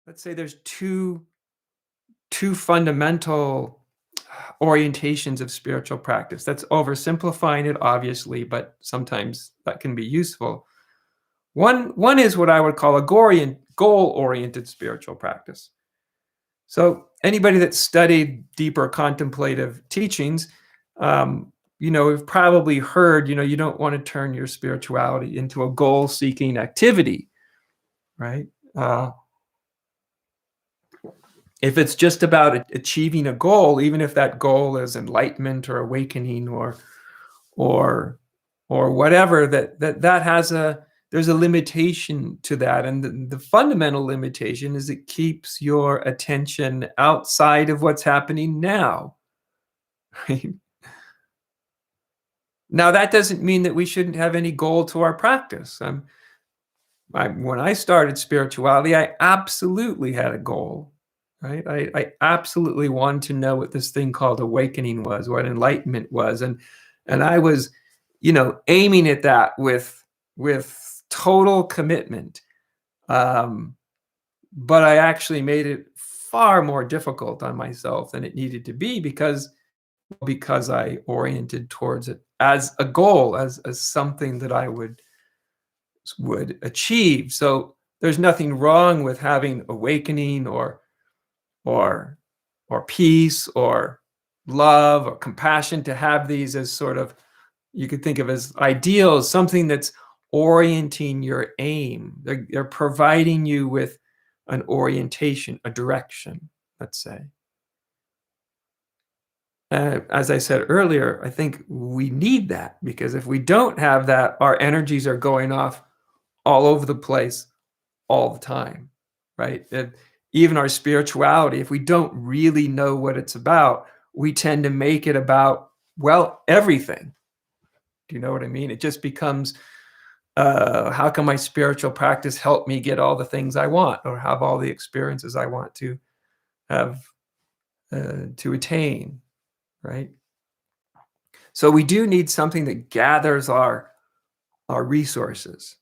let's say there's two fundamental orientations of spiritual practice. That's oversimplifying it, obviously, but sometimes that can be useful. One is what I would call a goal-oriented spiritual practice. So anybody that's studied deeper contemplative teachings, we've probably heard, you don't want to turn your spirituality into a goal-seeking activity, right? If it's just about achieving a goal, even if that goal is enlightenment or awakening or whatever, that has there's a limitation to that. And the fundamental limitation is it keeps your attention outside of what's happening now. Right? Now, that doesn't mean that we shouldn't have any goal to our practice. When I started spirituality, I absolutely had a goal. Right? I absolutely wanted to know what this thing called awakening was, what enlightenment was, and I was, aiming at that with total commitment. But I actually made it far more difficult on myself than it needed to be because I oriented towards it as a goal, as something that I would achieve. So there's nothing wrong with having awakening or peace or love or compassion, to have these as sort of, you could think of as ideals, something that's orienting your aim. They're providing you with an orientation, a direction, let's say. As I said earlier, I think we need that, because if we don't have that, our energies are going off all over the place all the time, right? Even our spirituality, if we don't really know what it's about, we tend to make it about, well, everything. Do you know what I mean? It just becomes, how can my spiritual practice help me get all the things I want or have all the experiences I want to have, to attain, right? So we do need something that gathers our resources,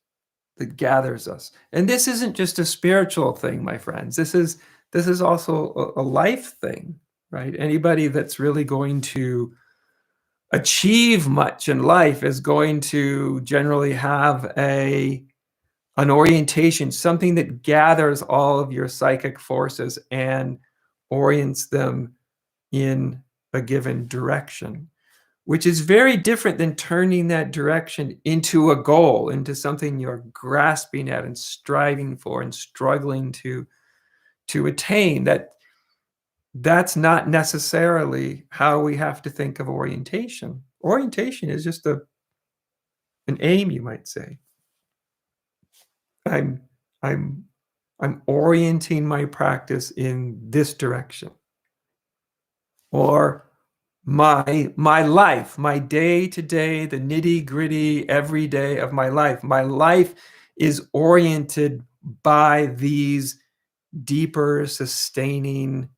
that gathers us. And this isn't just a spiritual thing, my friends. This is also a life thing, right? Anybody that's really going to achieve much in life is going to generally have an orientation, something that gathers all of your psychic forces and orients them in a given direction, which is very different than turning that direction into a goal, into something you're grasping at and striving for and struggling to attain. That's not necessarily how we have to think of orientation. Orientation is just an aim, you might say. I'm orienting my practice in this direction. Or my life, my day-to-day, the nitty-gritty every day of my life. My life is oriented by these deeper, sustaining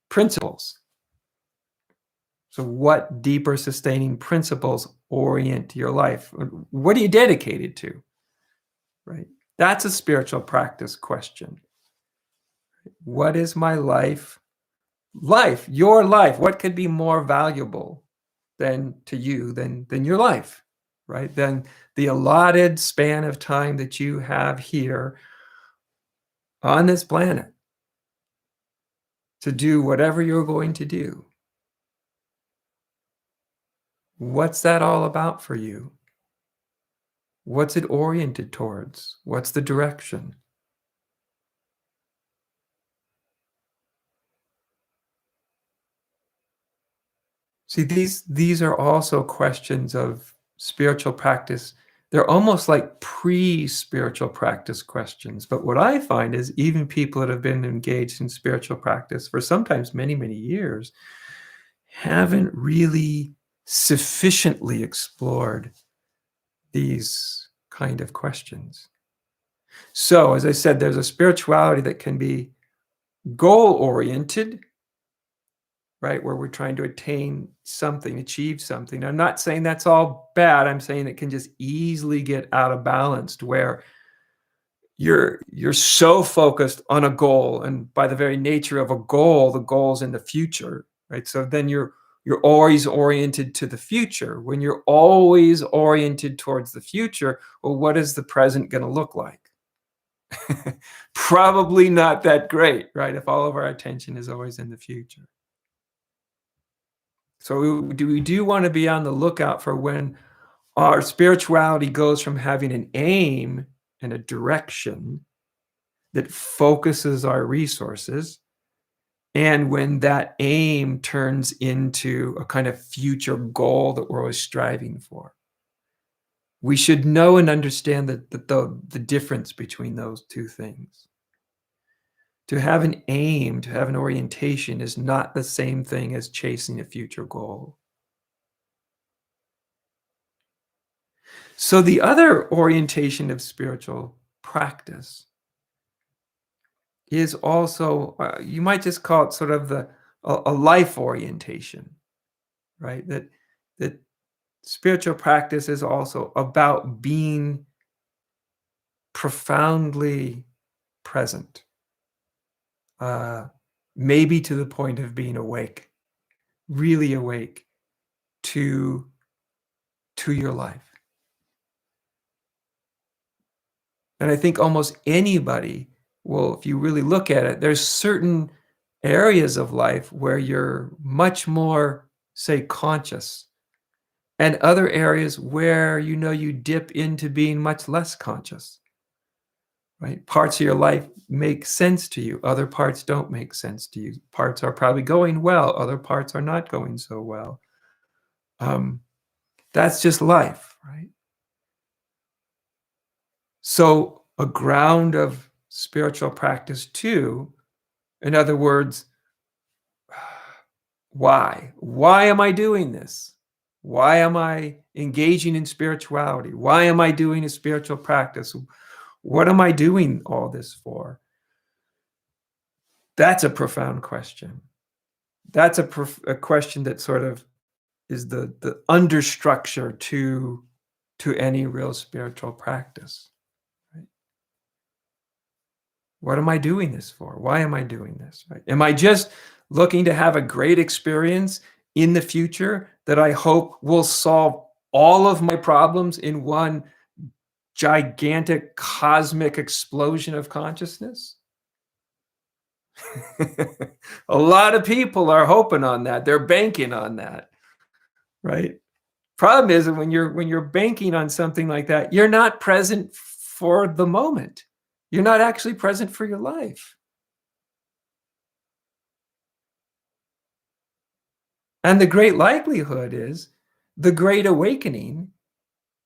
principles. So what deeper, sustaining principles orient your life? What are you dedicated to? Right? That's a spiritual practice question. What is my life? Your life, what could be more valuable to you than your life, right? Than the allotted span of time that you have here on this planet to do whatever you're going to do. What's that all about for you? What's it oriented towards? What's the direction? See, these are also questions of spiritual practice. They're almost like pre-spiritual practice questions. But what I find is even people that have been engaged in spiritual practice for sometimes many, many years haven't really sufficiently explored these kind of questions. So, as I said, there's a spirituality that can be goal-oriented, right, where we're trying to attain something, achieve something. I'm not saying that's all bad. I'm saying it can just easily get out of balance, where you're so focused on a goal, and by the very nature of a goal, the goal's in the future, right? So then you're always oriented to the future. When you're always oriented towards the future, well, what is the present going to look like? Probably not that great, right? If all of our attention is always in the future. So we do want to be on the lookout for when our spirituality goes from having an aim and a direction that focuses our resources, and when that aim turns into a kind of future goal that we're always striving for. We should know and understand the difference between those two things. To have an aim, to have an orientation is not the same thing as chasing a future goal. So the other orientation of spiritual practice is also, you might just call it sort of a life orientation, right? That spiritual practice is also about being profoundly present, uh, maybe to the point of being awake, really awake to your life. And I think almost anybody will, if you really look at it, there's certain areas of life where you're much more, say, conscious, and other areas where you dip into being much less conscious, right? Parts of your life make sense to you, other parts don't make sense to you. Parts are probably going well, other parts are not going so well. That's just life, right? So a ground of spiritual practice too, in other words, why? Why am I doing this? Why am I engaging in spirituality? Why am I doing a spiritual practice? What am I doing all this for? That's a profound question. That's a question that sort of is the understructure to any real spiritual practice. Right? What am I doing this for? Why am I doing this? Right? Am I just looking to have a great experience in the future that I hope will solve all of my problems in one gigantic cosmic explosion of consciousness? A lot of people are hoping on that. They're banking on that, right? Problem is that when you're banking on something like that, you're not present for the moment. You're not actually present for your life. And the great likelihood is the great awakening,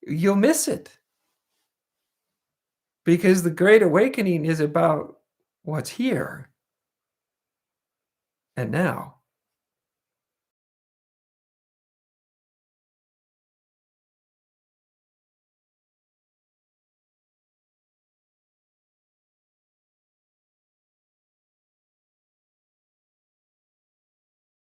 you'll miss it, because the great awakening is about what's here and now.